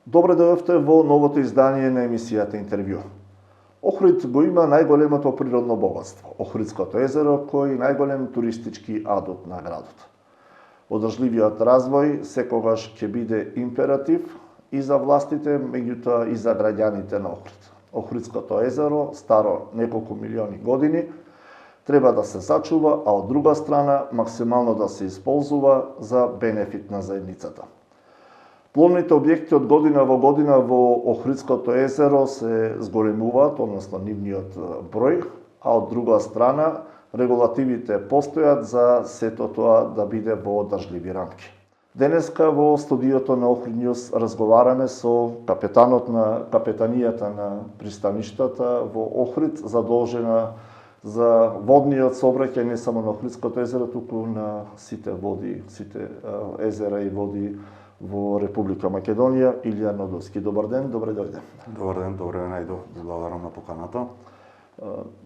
Добре дојдовте во новото издание на емисијата Интервју. Охрид го има најголемото природно богатство, Охридското езеро, кој е најголем туристички адут на градот. Одржливиот развој секогаш ќе биде императив и за властите, меѓутоа и за граѓаните на Охрид. Охридското езеро, старо неколку милиони години, треба да се зачува, а од друга страна максимално да се исползува за бенефит на заедницата. Пловните објекти од година во година во Охридското езеро се зголемуваат, односно нивниот број, а од друга страна регулативите постојат за сето тоа да биде во одржливи рамки. Денеска во студиото на Охрид Ньюс разговараме со капетанот на капетанијата на пристаништата во Охрид, задолжена за водниот сообраќај не само на Охридското езеро, туку на сите води, сите езера и води во Република Македонија. Илија Нодовски, добар ден, добре дојде. Добар ден, добре најдов, благодарам на поканата.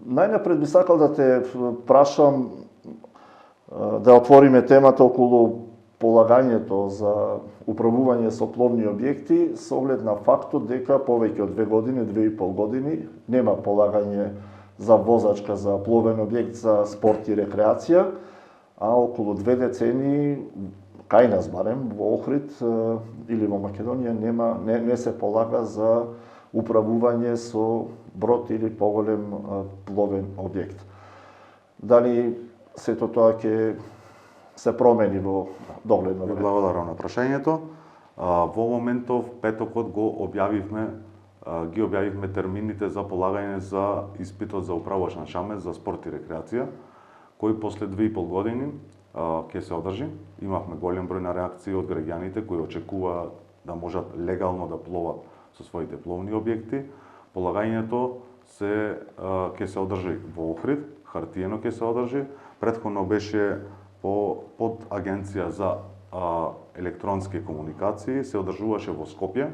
Најнапред би сакал да те прашам да отвориме темата околу полагањето за управување со пловни објекти со оглед на фактот дека повеќе од 2 години, 2,5 години нема полагање за возачка за пловен објект за спорт и рекреација, а околу 2 децении кај нас барем во Охрид или во Македонија не се полага за управување со брод или поголем пловен објект. Дали сето тоа ќе се промени во догледно време? Благодарам на прашањето. Во моментов петокот ги објавивме термините за полагање за испитот за управувач на шамет за спорт и рекреација, кој после 2,5 години ќе се одржи. Имавме голем број на реакции од граѓаните кои очекуваат да можат легално да пловат со своите пловни објекти. Полагањето ќе се одржи во Охрид, хартиено ќе се одржи. Претходно беше под Агенција за електронски комуникации, се одржуваше во Скопје.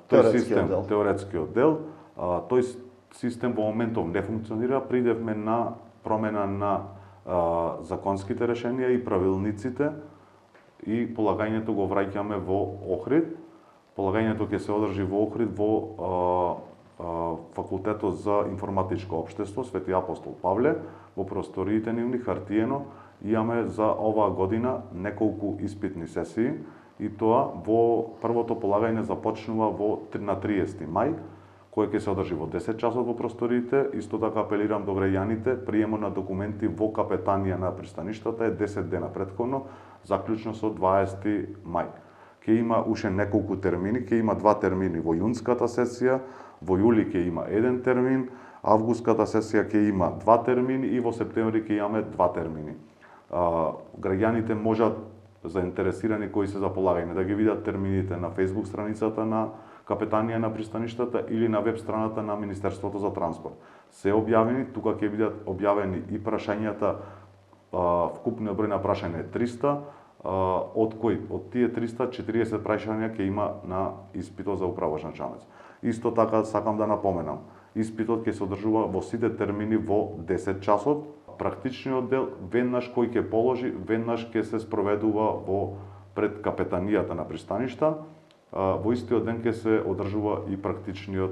Теоретскиот дел. Тој систем во моментов не функционира. Придевме на промена на законските решенија и правилниците и полагањето го враќаме во Охрид. Полагањето ќе се одржи во Охрид во Факултетот за информатичко општество Свети Апостол Павле, во просториите нивни хартиено. Имаме за оваа година неколку испитни сесии и тоа во првото полагање започнува на 30 мај, кој ќе се одржи во 10 часот во просториите. Исто така апелирам до граѓаните, приемот на документи во капетанија на пристаништата е 10 дена претходно, заклучно со 20 мај. Ќе има уште неколку термини, ќе има 2 термини во јунската сесија, во јули ќе има 1 термин, авгуската сесија ќе има 2 термини и во септември ќе имаме 2 термини. Граѓаните можат, заинтересирани кои се за полагање, да ги видат термините на Facebook страницата на капетанија на пристаништата или на веб страната на Министерството за транспорт. Се објавени, тука ќе бидат објавени и прашањата, вкупниот број на прашања е 300, од тие 300, 40 прашања ќе има на испитот за управувач на шамет. Исто така сакам да напоменам, испитот ќе се одржува во сите термини во 10 часот. Практичниот дел, веднаш кој ќе положи, веднаш ќе се спроведува пред капетанијата на пристаништа. Во истиот ден ќе се одржува и практичниот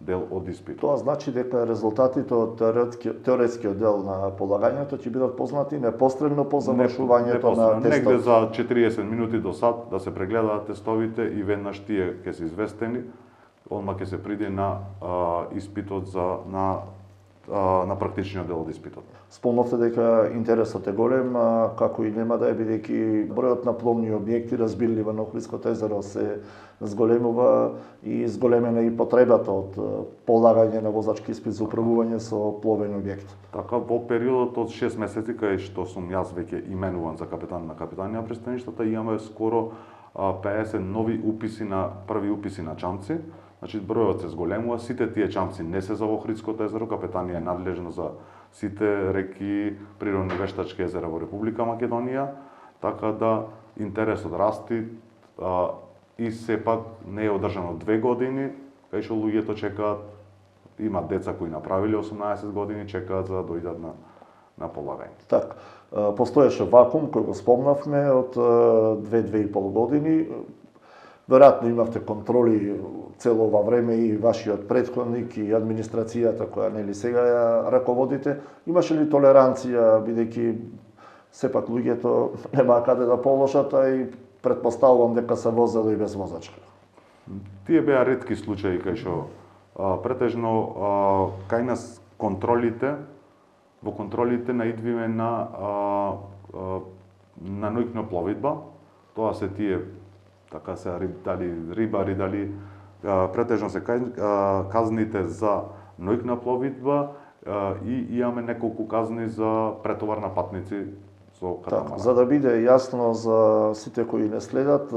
дел од испитот. Тоа значи дека резултатите од теоретскиот дел на полагањето ќе бидат познати непосредно по завршувањето на тестот. Негде за 40 минути до сат да се прегледаат тестовите и веднаш тие ќе се известени. Одма ќе се приди на испитот на практичниот дел од испитот. Спомнавте дека интересот е голем, како и нема да е, бидејќи бројот на пловни објекти разбирливо на Охридското езеро се зголемува и зголемена и потребата од полагање на возачки испит за управување со пловен објект. Така, во периодот од 6 месеци, кај што сум јас веќе именуван за капетан на капетанија на пристаништата, имаме скоро 50 нови први уписи на чамци. Значи, бројот се зголемува, сите тие чамци не се за Охридското езеро, капетанија е надлежна за сите реки, природни вештачки езера во Република Македонија, така да интересот расти и сепак не е одржано 2 години, кај што луѓето чекаат, има деца кои направиле 18 години, чекаат за да дојдат на полагање. Така, постоеше вакуум кој го спомнавме од 2-2,5 години. Веројатно имавте контроли цело ова време и вашиот претходник и администрацијата која нели сега ја раководите. Имаше ли толеранција, бидејќи сепак луѓето немаа каде да положат, а и претпоставувам дека се возело и без возачка? Тие беа ретки случаи кај што претежно кај нас во контролите наидвиме на ноќна пловидба. Тоа се тие така се дали рибари, дали претежно се казните за ноќна пловидба и имаме неколку казни за претовар на патници со катамаран. За да биде јасно за сите кои не следат,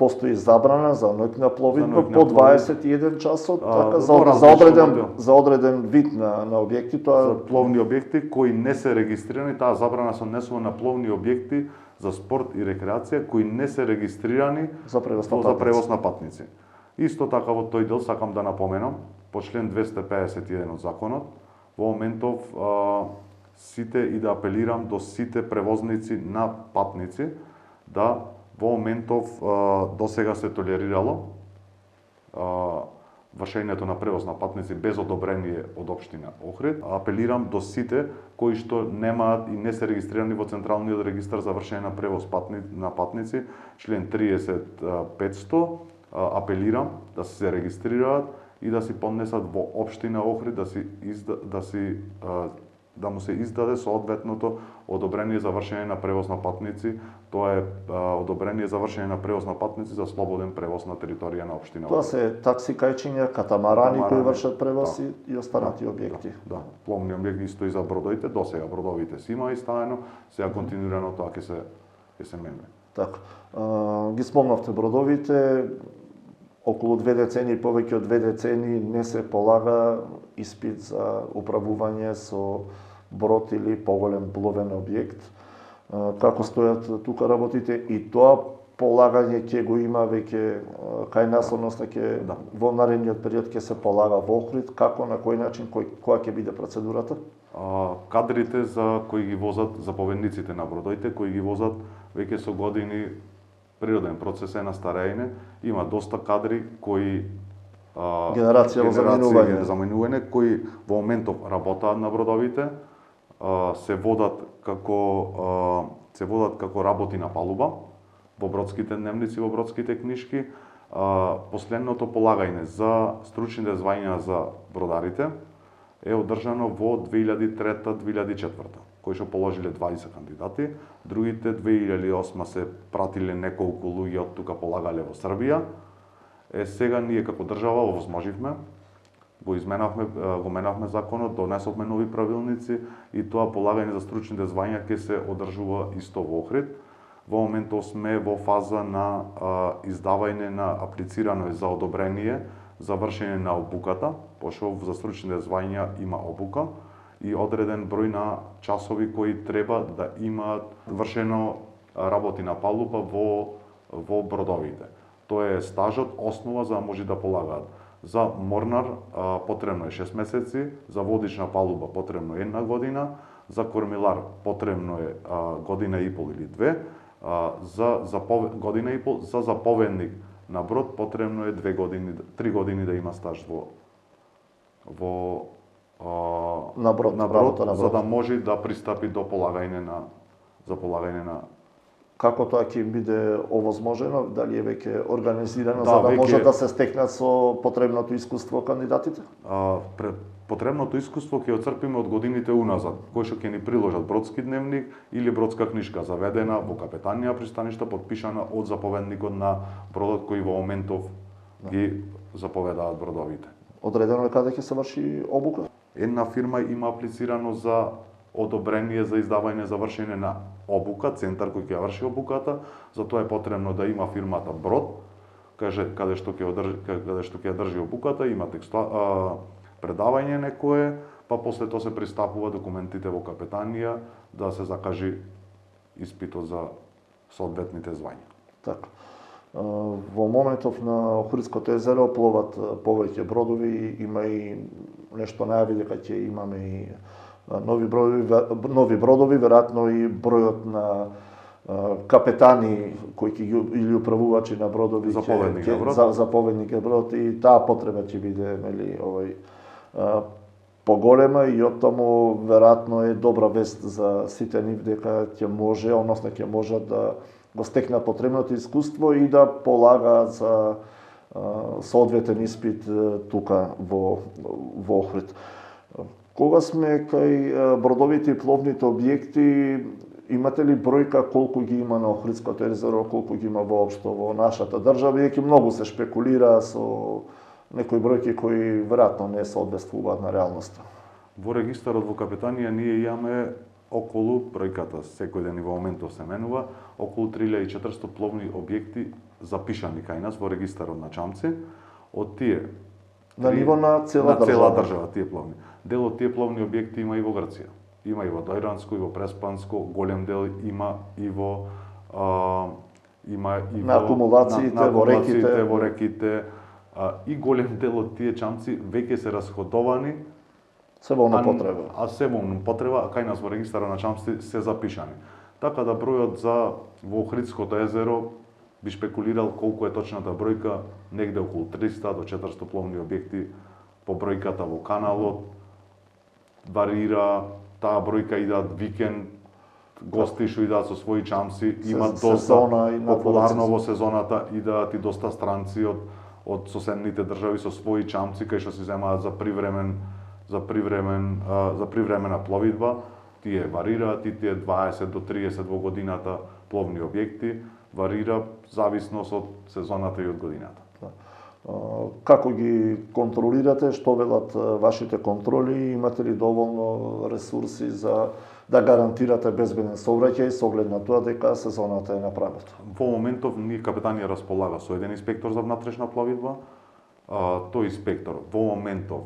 постои забрана за ноќна пловидба по 21 часот, така за одреден вид на објекти, тоа за пловни објекти кои не се регистрирани, таа забрана се однесува на пловни објекти за спорт и рекреација кои не се регистрирани за превоз на патници. Исто така во тој дел сакам да напоменам по член 251 од законот, во моментов сите и да апелирам до сите превозници на патници да во моментов досега се толерирало вршењето на превоз на патници без одобрение од општина Охрид. Апелирам до сите кои што немаат и не се регистрирани во Централниот регистар за вршење на превоз на патници, член 30.500, апелирам да се регистрираат и да си поднесат во општина Охрид да му се издаде соодветното одобрение за вршење на превоз на патници. Тоа е одобрение за вршење на превоз на патници за слободен превоз на територија на општина. Тоа се такси кајчиња, катамарани кои вршат превоз и останати објекти. Да, пловни објекти исто и за бродовите, досега бродовите си има и ставено, сега континуирано тоа ќе се менува. Така. Ги спомнавте бродовите, околу 2 децени, повеќе од 2 децени не се полага испит за управување со брод или поголем пловен објект. Како стојат тука работите и тоа полагање ќе го има веќе кај нас, односно ќе во наредниот период ќе се полага во Охрид, како, на кој начин, која ќе биде процедурата? Кадрите за кои ги возат заповедниците на бродовите, кои ги возат веќе со години природен процес е на старење, има доста кадри кои генерација заменување кои во моментов работаат на бродовите, се водат како работи на палуба во бродските дневници, во бродските книшки. Последното полагање за стручните звања за бродарите е одржано во 2003-2004, кои што положиле 20 кандидати. Другите 2008 се пратиле неколку луѓе од тука полагале во Србија. Сега ние како држава овозможивме, го менавме законот, донесовме нови правилници и тоа полагање за стручните звања ќе се одржува исто во Охрид. Во моментот сме во фаза на издавање на аплицирано за одобрение за вршење на обуката, пошто за стручните звања има обука и одреден број на часови кои треба да имаат вршено работи на палуба во бродовите. Тоа е стажот, основа за да може да полагаат. За морнар потребно е 6 месеци, за водич на палуба потребно е 1 година, за кормилар потребно е година и пол или 2, година и пол, за заповедник на брод потребно е 2 години, 3 години да има стаж на брод, за да може да пристапи до полагање на Како тоа ќе биде овозможено? Дали е веќе организирано за да може да се стекнат со потребното искуство кандидатите? Потребното искуство ќе оцрпиме од годините уназад, кои што ќе ни приложат бродски дневник или бродска книшка заведена во капетанија пристаништа, подпишана од заповедникот на бродот кој во моментов ги заповедаат бродовите. Одредено е каде ќе се врши обука? Една фирма има аплицирано за одобрение за издавање за вршење на обука, центар кој ќе врши обуката, за тоа е потребно да има фирмата брод, каде што ќе држи обуката, има предавање некое, па после тоа се пристапува документите во капетанија да се закажи испитот за соодветните звања. Така. Во моментов на Охридското езеро пловат повеќе бродови, има и нешто најави дека ќе имаме и нови бродови, веројатно и бројот на капетани кои ќе ги или управувачи на бродови заповедник на брод и таа потреба ќе биде поголема и оттаму веројатно е добра вест за сите нив дека ќе може, односно ќе можат да го стекнат потребното искуство и да полагаат за соодветен испит тука во Охрид. Кога сме кај бродовите и пловните објекти, имате ли бројка колку ги има на Охридското езеро, колку ги има воопшто во нашата држава, бидејќи многу се шпекулира со некои бројки кои веројатно не соодветствуваат на реалноста? Во регистарот во Капитанија ние имаме околу бројката секој ден и во моментов се менува, околу 3400 пловни објекти запишани кај нас во регистарот на чамци. Од тие на ниво на цела држава тие пловни. Дел од тие пловни објекти има и во Грција. Има и во Дојранско, и во Преспанско, голем дел има и во на акумулациите во реките, и голем дел од тие чамци веќе се расходовани се во употреба. Се во употреба, а кај нас во регистарот на чамци се запишани. Така да бројот за во Охридското езеро би шпекулирал колку е точната бројка, негде околу 300 до 400 пловни објекти по бројката во каналот. Варира, таа бројка идат викенд, гости што идат со своји чамци, има доста популарно во сезоната, идат и доста странци од соседните држави со своји чамци кај што се земаат за привремена пловидба. Тие варираат и тие 20 до 30 во годината пловни објекти, варира зависност од сезоната и од годината. Како ги контролирате, што велат вашите контроли, имате ли доволно ресурси за да гарантирате безбеден сообраќај со оглед на тоа дека сезоната е на правото? Во моментов ние Капитанија располага со еден инспектор за внатрешна пловидба. Тој инспектор во моментов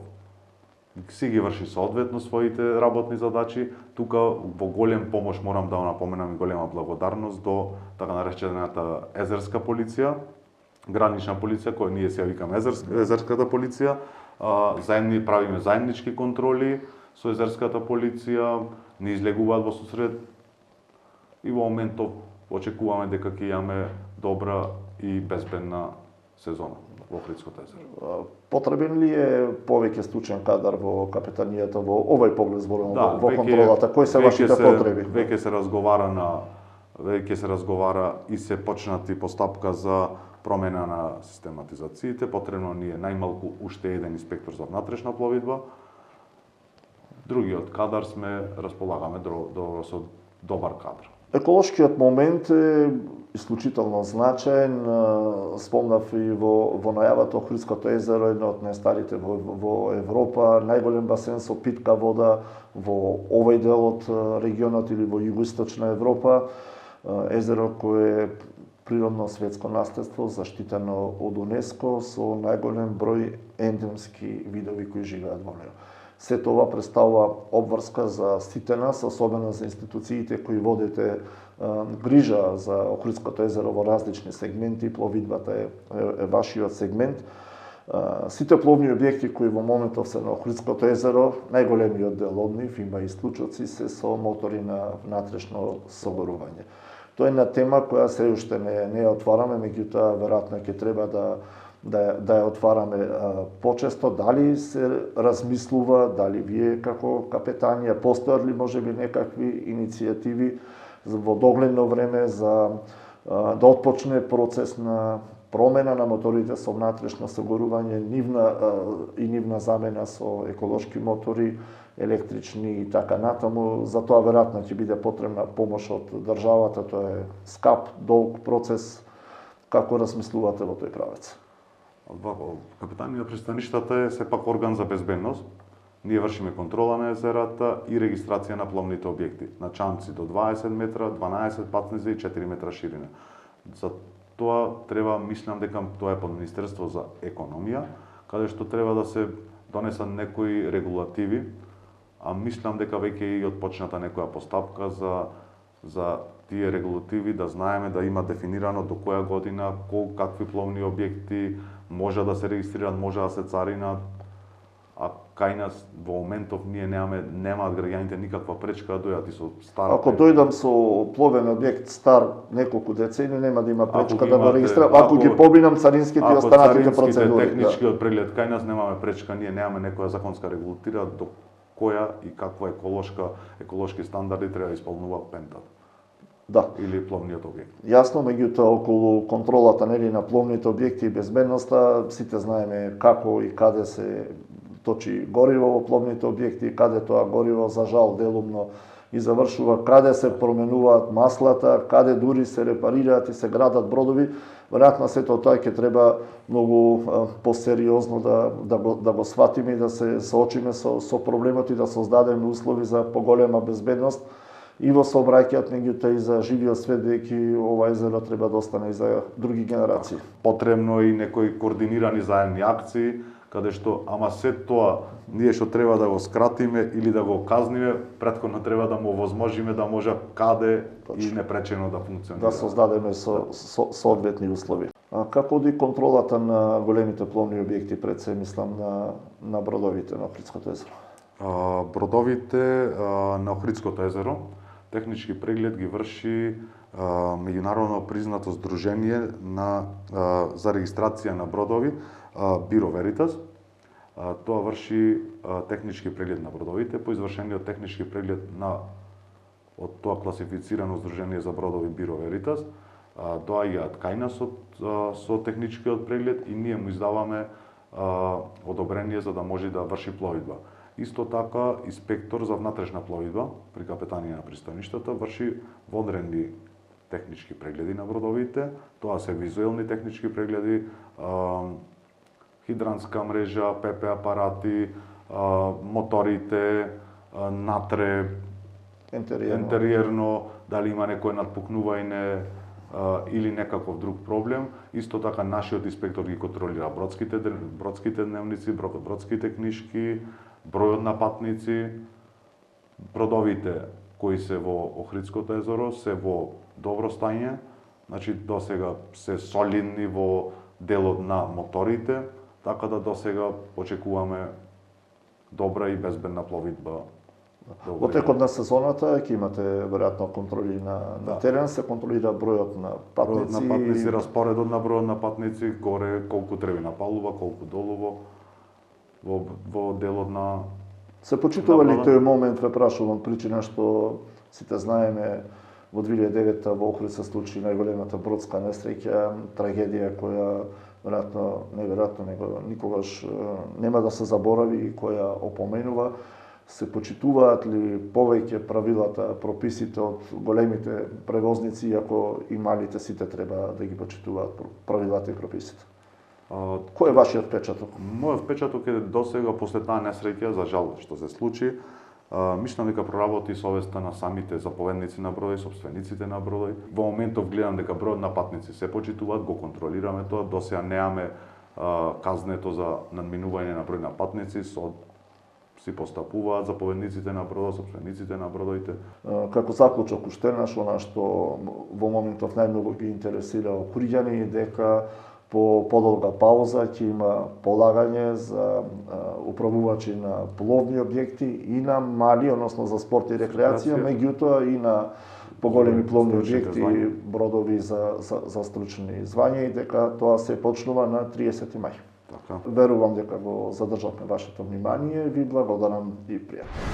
си ги врши соодветно своите работни задачи. Тука во голем помош морам да напоменам и голема благодарност до така наречената езерска полиција, гранична полиција, која ние се викаме езерската полиција. Правиме заеднички контроли со езерската полиција, ни излегуваат во сусрет и во моментов очекуваме дека ќе имаме добра и безбедна сезона во Охридското езеро. Потребен ли е повеќе стручен кадар во Капитанијата во овој поглед зборувам во контролата? Кои се вашите потреби? Веќе се разговара и се почнати постапка за промена на систематизациите. Потребно ни е најмалку уште еден инспектор за внатрешна пловидба. Другиот кадар располагаме со добар кадар. Еколошкиот момент е исклучително значаен. Спомнав и во најавата Охридското езеро, едно од најстарите во Европа, најголем басен со питка вода во овој дел од регионот или во југоисточна Европа. Езеро кое е природно светско наследство, заштитено од УНЕСКО со најголем број ендемски видови кои живеат во него. Се тоа представува обврска за сите нас, особено за институциите кои водите грижа за Охридското езеро во различни сегменти, пловидбата е вашиот сегмент. Сите пловни објекти кои во моментов се на Охридското езеро, најголемиот дел од нив, има исклучоци, се со мотори на внатрешно согорување. Тоа е една тема која се уште не ја отвараме, меѓутоа веројатно ќе треба да ја отвараме почесто. Дали се размислува, дали вие како Капитанија постојат ли можеби некакви иницијативи во догледно време за да отпочне процес на промена на моторите со внатрешно согорување, нивна замена со еколошки мотори, електрични и така натаму. За тоа веројатно ќе биде потребна помош од државата, тоа е скап, долг процес. Како размислувате во тој правец? Капитанија пристаништата е сепак орган за безбедност. Ние вршиме контрола на езерата и регистрација на пловните објекти, на чамци до 20 метра, 12 патници и 4 метра ширина. За тоа треба, мислам дека тоа е под Министерство за економија, каде што треба да се донесат некои регулативи, а мислам дека веќе и отпочната некоја постапка за тие регулативи, да знаеме да има дефинирано до која година какви пловни објекти може да се регистрираат, може да се царинат, а кај нас во моментов ние немаат граѓаните никаква пречка да дојдат и со стара. Ако дојдам со пловен објект стар неколку децени, нема да има пречка да го имате- регистрирам. Ако ги побинам царинските и останатите процедури. Техничкиот преглед кај нас немаме пречка, ние немаме некоја законска регулатива до која и каква еколошки стандарди треба да исполнува пентат Да. или пловниот објект. Јасно, меѓутоа околу контролата нели на пловните објекти и безбедноста, сите знаеме како и каде се точи гориво во пловните објекти, каде тоа гориво за жал делумно и завршува, каде се променуваат маслата, каде дури се репарираат и се градат бродови. Веројатно сето тоа ќе треба многу посериозно да го сватиме и да се соочиме со проблемот и да создадеме услови за поголема безбедност и во сообраќајот, меѓутоа и за живиот свет, бидејќи ова езеро треба да остане и за други генерации. Потребно и некои координирани заедни акции, каде што, ама се тоа, ние што треба да го скратиме или да го казниме, претходно треба да му овозможиме да може каде и непречено да функционира. Да создадеме соодветни услови. А како оди контролата на големите пловни објекти, пред се мислам на бродовите на Охридското езеро? Бродовите на Охридското езеро, технички преглед ги врши меѓународно признато здружение за регистрација на бродови, Биро Веритас. Тоа врши технички преглед на бродовите, по извршениот технички преглед од тоа класифицирано здружение за бродови Биро Веритас, доаѓаат кај нас со техничкиот преглед и ние му издаваме одобрение за да може да врши пловидба. Исто така, инспектор за внатрешна пловидба при капетанија на пристаништата врши вонредни технички прегледи на бродовите. Тоа се визуелни технички прегледи, хидранска мрежа, ПП апарати, моторите, натре, ентериерно, дали има некој надпукнување или некаков друг проблем. Исто така нашиот инспектор ги контролира бродските дневници, бродските книжки, бројот на патници. Бродовите кои се во Охридското езеро се во добро стање, значи досега се солидни во делот на моторите, така да досега очекуваме добра и безбедна пловидба. Во текот на сезоната ќе имате веројатно контроли на терен, се контролира бројот на патници, распоредот на бројот на патници, горе колку треби на палуба, колку долу во делот на. Се почитува ли тој момент, ве прашувам, причина што сите знаеме во 2009 во Охрид се случи најголемата бродска несреќа, трагедија која неверојатно него никогаш нема да се заборави и која опоменува. Се почитуваат ли повеќе правилата, прописите од големите превозници, иако и малите сите треба да ги почитуваат правилата и прописите? Кој е вашиот впечаток? Мојот впечаток е досега после таа несреќа, за жал што се случи, мислам дека проработи совеста на самите заповедници на бродови, сопствениците на бродови. Во моментов гледам дека бројот на патници се почитуваат, го контролираме тоа, досега немаме казнето за надминување на број на патници, си постапуваат заповедниците на бродови, сопствениците на бродовите. Како заклучок уште она што во моментов најмногу ги интересира охриѓани, дека по подолга пауза ќе има полагање за управувачи на пловни објекти и на мали, односно за спорт и рекреација, меѓутоа и на поголеми пловни објекти, бродови за стручни звања и дека тоа се почнува на 30 мај. Така. Верувам дека го задржавме вашето внимание, ви благодарам и пријатно.